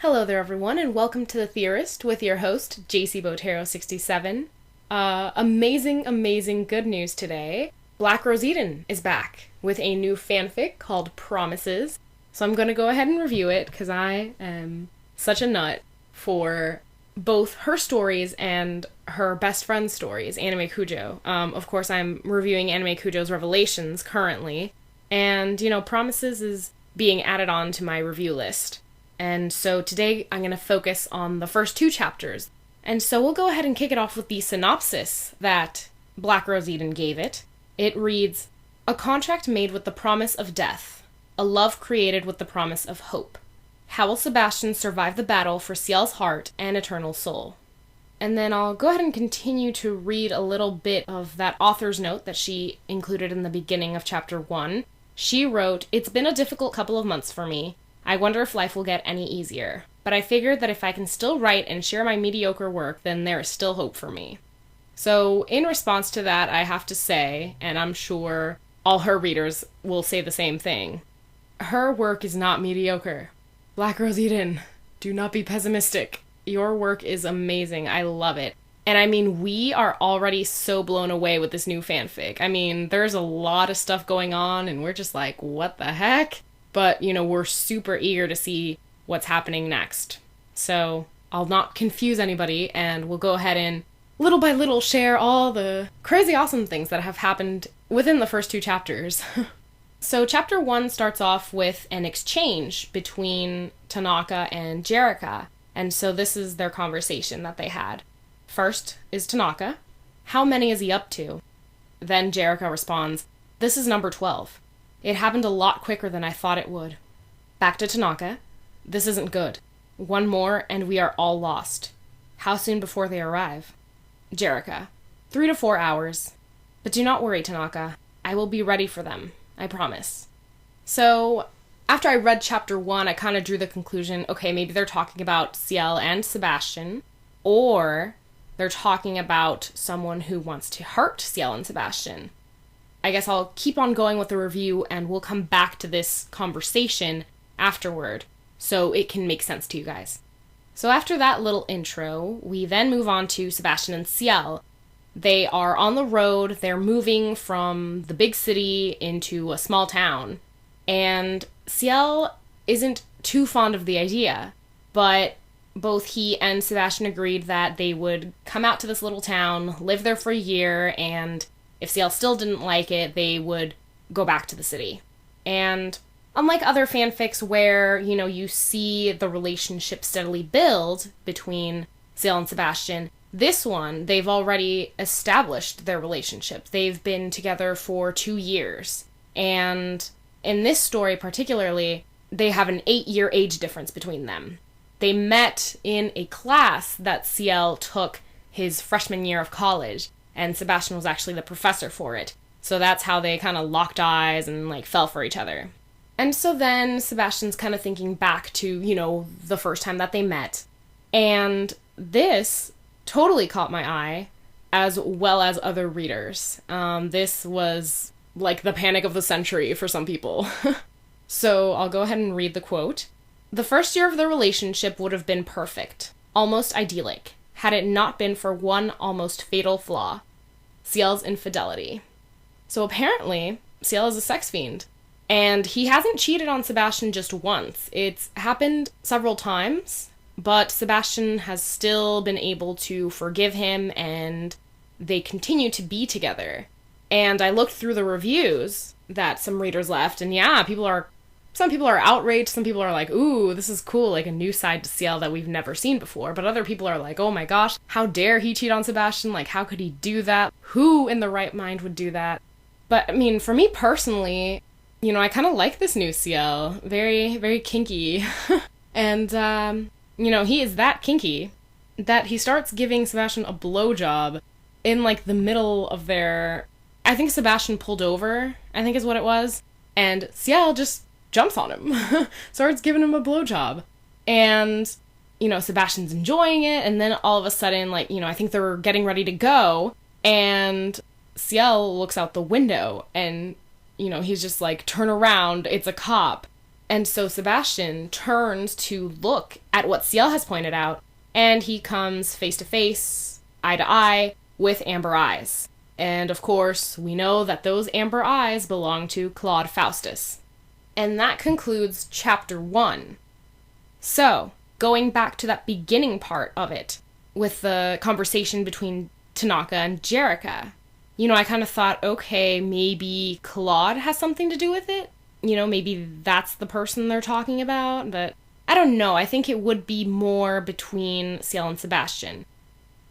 Hello there, everyone, and welcome to The Theorist with your host, JC Botero67. Amazing good news today. Black Rose Eden is back with a new fanfic called Promises. So I'm going to go ahead and review it because I am such a nut for both her stories and her best friend's stories, Anime Kujo. Of course, I'm reviewing Anime Kujo's Revelations currently, and, Promises is being added on to my review list. And so today I'm going to focus on the first two chapters. And so we'll go ahead and kick it off with the synopsis that Black Rose Eden gave it. It reads, "A contract made with the promise of death. A love created with the promise of hope. How will Sebastian survive the battle for Ciel's heart and eternal soul?" And then I'll go ahead and continue to read a little bit of that author's note that she included in the beginning of chapter 1. She wrote, "It's been a difficult couple of months for me. I wonder if life will get any easier. But I figured that if I can still write and share my mediocre work, then there is still hope for me." So in response to that, I have to say, and I'm sure all her readers will say the same thing, her work is not mediocre. Black Rose Eden, do not be pessimistic. Your work is amazing. I love it. And I mean, we are already so blown away with this new fanfic. I mean, there's a lot of stuff going on, and we're just like, what the heck? But, we're super eager to see what's happening next. So I'll not confuse anybody, and we'll go ahead and little by little share all the crazy awesome things that have happened within the first two chapters. So chapter 1 starts off with an exchange between Tanaka and Jerrica, and so this is their conversation that they had. First is Tanaka. "How many is he up to?" Then Jerrica responds, "This is number 12. It happened a lot quicker than I thought it would." Back to Tanaka. "This isn't good. One more and we are all lost. How soon before they arrive?" Jerrica. 3 to 4 hours. But do not worry, Tanaka. I will be ready for them. I promise." So, after I read chapter 1, I kind of drew the conclusion, okay, maybe they're talking about Ciel and Sebastian, or they're talking about someone who wants to hurt Ciel and Sebastian. I guess I'll keep on going with the review, and we'll come back to this conversation afterward, so it can make sense to you guys. So after that little intro, we then move on to Sebastian and Ciel. They are on the road, they're moving from the big city into a small town, and Ciel isn't too fond of the idea, but both he and Sebastian agreed that they would come out to this little town, live there for a year, and if Ciel still didn't like it, they would go back to the city. And unlike other fanfics where, you see the relationship steadily build between Ciel and Sebastian, this one, they've already established their relationship. They've been together for 2 years. And in this story particularly, they have an 8-year age difference between them. They met in a class that Ciel took his freshman year of college, and Sebastian was actually the professor for it. So that's how they kind of locked eyes and, fell for each other. And so then Sebastian's kind of thinking back to, the first time that they met. And this totally caught my eye, as well as other readers. This was, the panic of the century for some people. So I'll go ahead and read the quote. "The first year of their relationship would have been perfect, almost idyllic, had it not been for one almost fatal flaw: Ciel's infidelity." So apparently, Ciel is a sex fiend, and he hasn't cheated on Sebastian just once. It's happened several times, but Sebastian has still been able to forgive him, and they continue to be together. And I looked through the reviews that some readers left, and yeah, some people are outraged, some people are like, ooh, this is cool, a new side to Ciel that we've never seen before. But other people are like, oh my gosh, how dare he cheat on Sebastian? How could he do that? Who in the right mind would do that? But, for me personally, I kind of like this new Ciel. Very, very kinky. And, he is that kinky that he starts giving Sebastian a blowjob in, the middle of their... I think Sebastian pulled over, I think is what it was. And Ciel just jumps on him, starts giving him a blowjob. And, Sebastian's enjoying it, and then all of a sudden, I think they're getting ready to go, and Ciel looks out the window, and, he's just turn around, it's a cop. And so Sebastian turns to look at what Ciel has pointed out, and he comes face to face, eye to eye, with amber eyes. And of course, we know that those amber eyes belong to Claude Faustus. And that concludes chapter 1. So, going back to that beginning part of it, with the conversation between Tanaka and Jerrica, I kind of thought, okay, maybe Claude has something to do with it? Maybe that's the person they're talking about, but I don't know. I think it would be more between Ciel and Sebastian.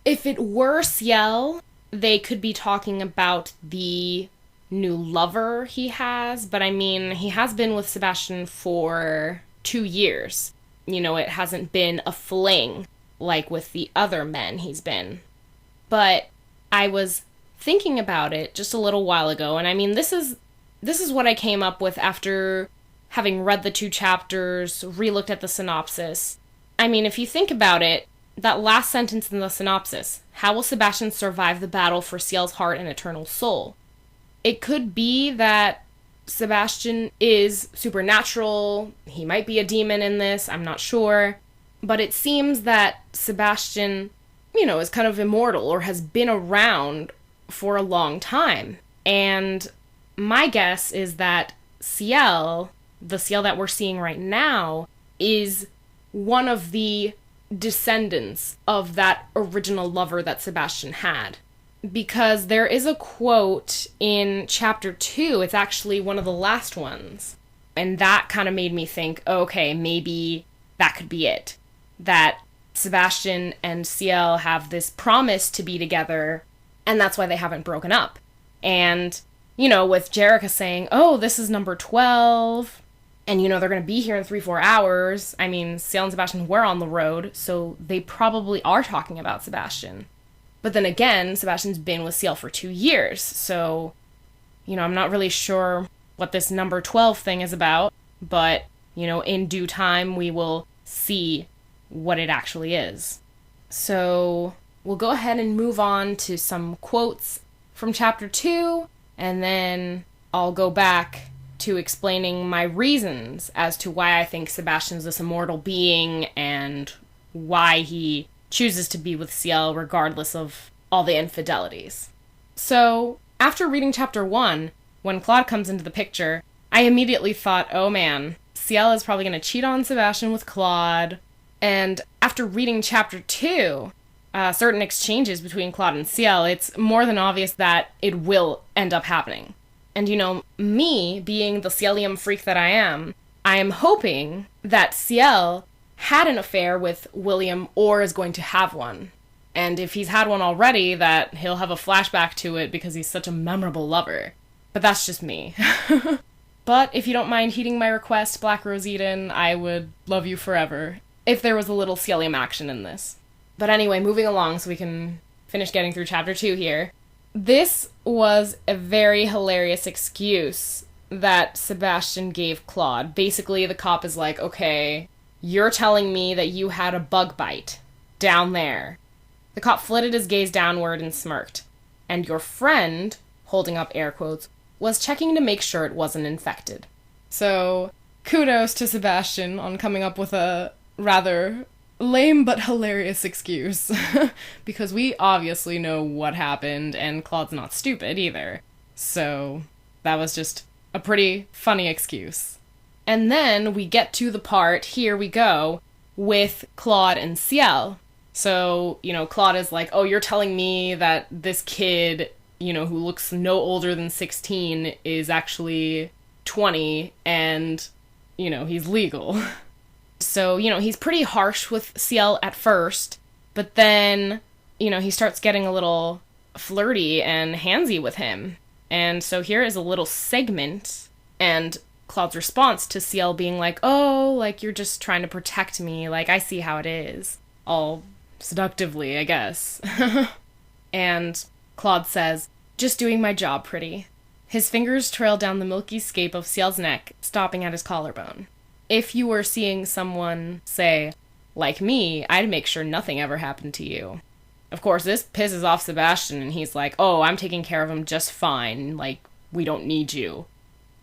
If it were Ciel, they could be talking about the new lover he has, but I mean, he has been with Sebastian for 2 years. It hasn't been a fling like with the other men he's been. But I was thinking about it just a little while ago, and I mean, this is what I came up with after having read the 2 chapters, re-looked at the synopsis. I mean, if you think about it, that last sentence in the synopsis, how will Sebastian survive the battle for Ciel's heart and eternal soul? It could be that Sebastian is supernatural, he might be a demon in this, I'm not sure, but it seems that Sebastian, is kind of immortal or has been around for a long time. And my guess is that Ciel, the Ciel that we're seeing right now, is one of the descendants of that original lover that Sebastian had. Because there is a quote in chapter 2, it's actually one of the last ones, and that kind of made me think, okay, maybe that could be it. That Sebastian and Ciel have this promise to be together, and that's why they haven't broken up. And, with Jerrica saying, oh, this is number 12, and, they're going to be here in 3-4 hours. I mean, Ciel and Sebastian were on the road, so they probably are talking about Sebastian. But then again, Sebastian's been with Ciel for 2 years, so, I'm not really sure what this number 12 thing is about, but, in due time we will see what it actually is. So, we'll go ahead and move on to some quotes from chapter 2, and then I'll go back to explaining my reasons as to why I think Sebastian's this immortal being and why he chooses to be with Ciel regardless of all the infidelities. So, after reading chapter 1, when Claude comes into the picture, I immediately thought, oh man, Ciel is probably going to cheat on Sebastian with Claude. And after reading chapter 2, certain exchanges between Claude and Ciel, it's more than obvious that it will end up happening. And me, being the Cielium freak that I am hoping that Ciel had an affair with William or is going to have one. And if he's had one already, that he'll have a flashback to it because he's such a memorable lover. But that's just me. But if you don't mind heeding my request, Black Rose Eden, I would love you forever if there was a little Cielium action in this. But anyway, moving along so we can finish getting through chapter 2 here. This was a very hilarious excuse that Sebastian gave Claude. Basically, the cop is like, okay, you're telling me that you had a bug bite down there. The cop flitted his gaze downward and smirked. And your friend, holding up air quotes, was checking to make sure it wasn't infected. So, kudos to Sebastian on coming up with a rather lame but hilarious excuse. Because we obviously know what happened, and Claude's not stupid either. So, that was just a pretty funny excuse. And then we get to the part, here we go, with Claude and Ciel. So, Claude is like, oh, you're telling me that this kid, who looks no older than 16 is actually 20 and, he's legal. So, he's pretty harsh with Ciel at first, but then, he starts getting a little flirty and handsy with him. And so here is a little segment, and Claude's response to Ciel being like, oh, like, you're just trying to protect me, like, I see how it is. All seductively, I guess. And Claude says, just doing my job, pretty. His fingers trail down the milky scape of Ciel's neck, stopping at his collarbone. If you were seeing someone, say, like me, I'd make sure nothing ever happened to you. Of course, this pisses off Sebastian, and he's like, oh, I'm taking care of him just fine, like, we don't need you.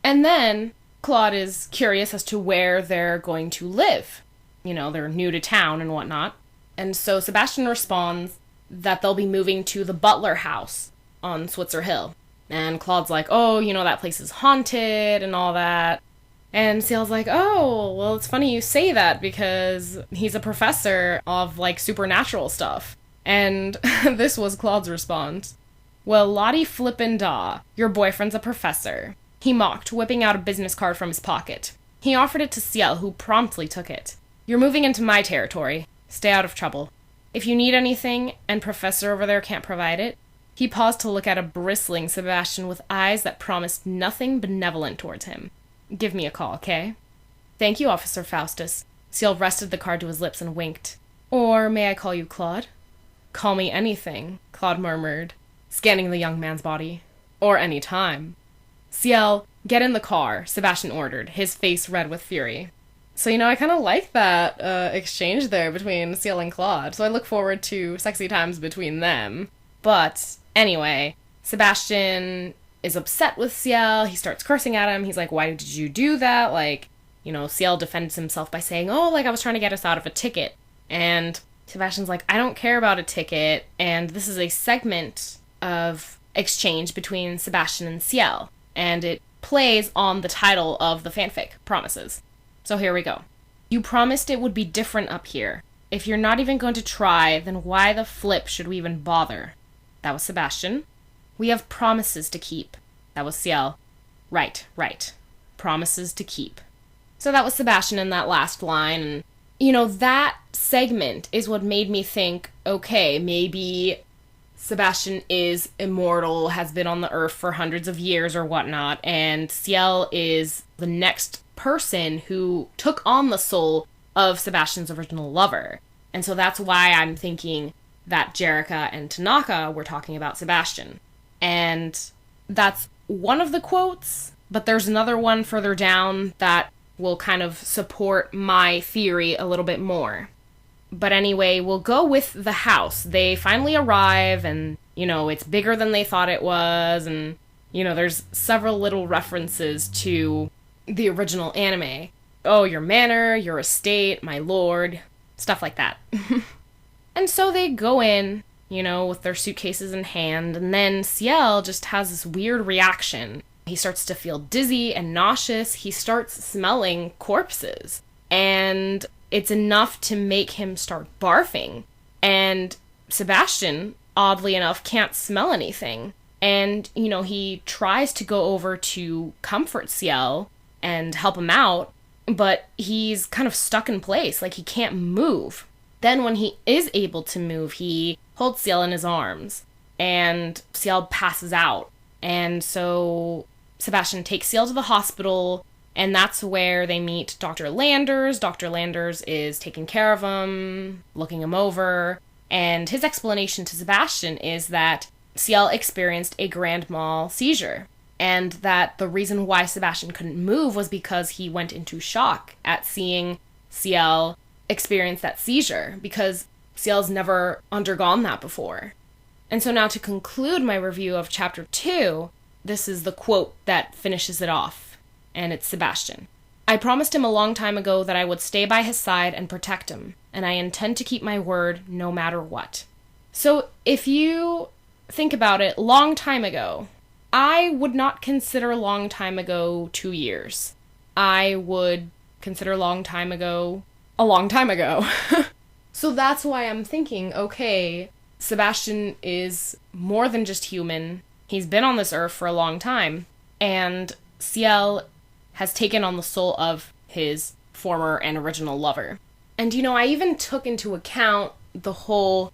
And then, Claude is curious as to where they're going to live. You know, they're new to town and whatnot. And so Sebastian responds that they'll be moving to the Butler house on Switzer Hill. And Claude's like, oh, you know, that place is haunted and all that. And Ciel's like, oh, well, it's funny you say that because he's a professor of, like, supernatural stuff. And this was Claude's response. Well, Lottie flippin' daw, your boyfriend's a professor. He mocked, whipping out a business card from his pocket. He offered it to Ciel, who promptly took it. You're moving into my territory. Stay out of trouble. If you need anything, and Professor over there can't provide it, he paused to look at a bristling Sebastian with eyes that promised nothing benevolent towards him. Give me a call, okay? Thank you, Officer Faustus. Ciel rested the card to his lips and winked. Or may I call you Claude? Call me anything, Claude murmured, scanning the young man's body. Or any time. Ciel, get in the car, Sebastian ordered, his face red with fury. So, you know, I kind of like that exchange there between Ciel and Claude, so I look forward to sexy times between them. But, anyway, Sebastian is upset with Ciel, he starts cursing at him, he's like, why did you do that? Like, you know, Ciel defends himself by saying, oh, like, I was trying to get us out of a ticket. And Sebastian's like, I don't care about a ticket, and this is a segment of exchange between Sebastian and Ciel, and it plays on the title of the fanfic, Promises. So here we go. You promised it would be different up here. If you're not even going to try, then why the flip should we even bother? That was Sebastian. We have promises to keep. That was Ciel. Right. Promises to keep. So that was Sebastian in that last line, and, you know, that segment is what made me think, okay, maybe Sebastian is immortal, has been on the earth for hundreds of years or whatnot, and Ciel is the next person who took on the soul of Sebastian's original lover. And so that's why I'm thinking that Jerrica and Tanaka were talking about Sebastian. And that's one of the quotes, but there's another one further down that will kind of support my theory a little bit more. But anyway, we'll go with the house. They finally arrive, and, you know, it's bigger than they thought it was, and, you know, there's several little references to the original anime. Oh, your manor, your estate, my lord, stuff like that. And so they go in, you know, with their suitcases in hand, and then Ciel just has this weird reaction. He starts to feel dizzy and nauseous. He starts smelling corpses, and it's enough to make him start barfing. And Sebastian, oddly enough, can't smell anything. And, you know, he tries to go over to comfort Ciel and help him out, but he's kind of stuck in place, like he can't move. Then when he is able to move, he holds Ciel in his arms, and Ciel passes out. And so Sebastian takes Ciel to the hospital, and that's where they meet Dr. Landers. Dr. Landers is taking care of him, looking him over, and his explanation to Sebastian is that Ciel experienced a grand mal seizure, and that the reason why Sebastian couldn't move was because he went into shock at seeing Ciel experience that seizure, because Ciel's never undergone that before. And so now to conclude my review of Chapter 2, this is the quote that finishes it off, and it's Sebastian. I promised him a long time ago that I would stay by his side and protect him, and I intend to keep my word no matter what. So if you think about it, long time ago, I would not consider long time ago 2 years. I would consider long time ago a long time ago. So that's why I'm thinking, okay, Sebastian is more than just human. He's been on this earth for a long time, and Ciel has taken on the soul of his former and original lover. And, you know, I even took into account the whole,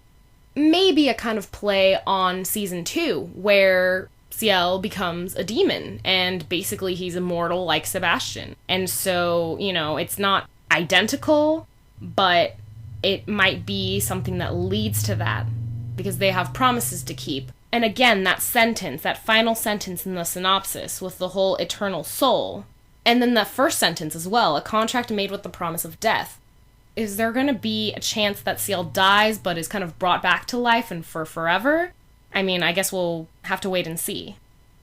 maybe a kind of play on season 2, where Ciel becomes a demon, and basically he's immortal like Sebastian. And so, you know, it's not identical, but it might be something that leads to that, because they have promises to keep. And again, that sentence, that final sentence in the synopsis with the whole eternal soul, and then that first sentence as well, a contract made with the promise of death. Is there going to be a chance that Ciel dies but is kind of brought back to life and for forever? I mean, I guess we'll have to wait and see.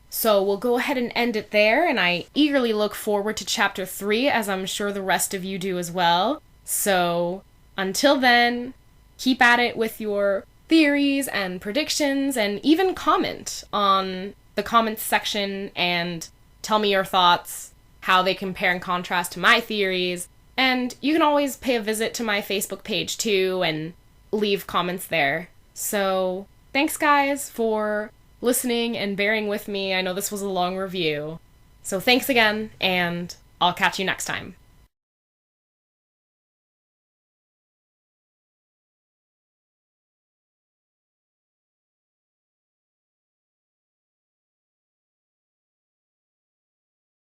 So we'll go ahead and end it there, and I eagerly look forward to chapter 3, as I'm sure the rest of you do as well. So until then, keep at it with your theories and predictions, and even comment on the comments section and tell me your thoughts, how they compare and contrast to my theories. And you can always pay a visit to my Facebook page too and leave comments there. So thanks guys for listening and bearing with me. I know this was a long review. So thanks again, and I'll catch you next time.